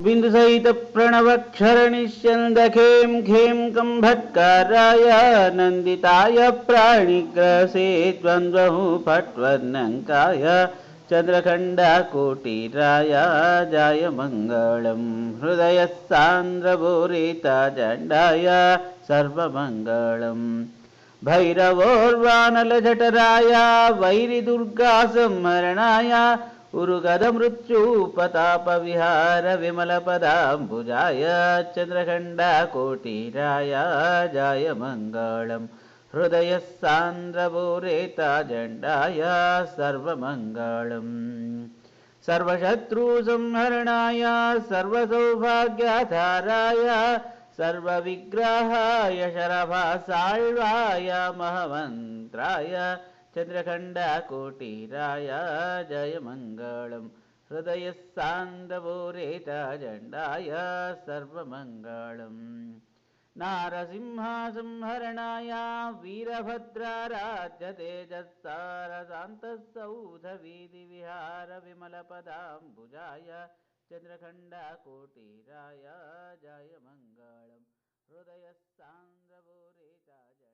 बिन्दुसहित प्रणवक्षरनिश्चन्दखें खें कंभत्काराय नन्दिताय प्राणिग्रसे द्वन्द्वहु फट्वर्णङ्काय चन्द्रखण्डकोटिराय जाय मङ्गलम् हृदयस्सान्द्रभूरितजण्डाय सर्वमङ्गलम् भैरवोर्वानलजठराय वैरिदुर्गासंहरणाय उरुगदमृत्युपतापविहार विमलपदाम्बुजाय चन्द्रखण्डकोटिराय जाय मङ्गलम् हृदयस्सान्द्रभूरितजण्डाय सर्वमङ्गलम् सर्वशत्रुसंहरणाय सर्वसौभाग्यधाराय सर्वविग्रहाय शरभासाळ्वाय महमन्त्राय चन्द्रखण्डकोटिराय जय मङ्गलम् हृदयस्सान्द्रभूरितजण्डाय सर्वमङ्गलम् नारसिंहसंहरणाय वीरभद्राराध्यतेजस्सारसान्तसौधवीधिविहार विमलपदाम्बुजाय चन्द्रखण्डकोटिराय जय मङ्गलम् हृदयस्सान्द्रभूरितजण्डाय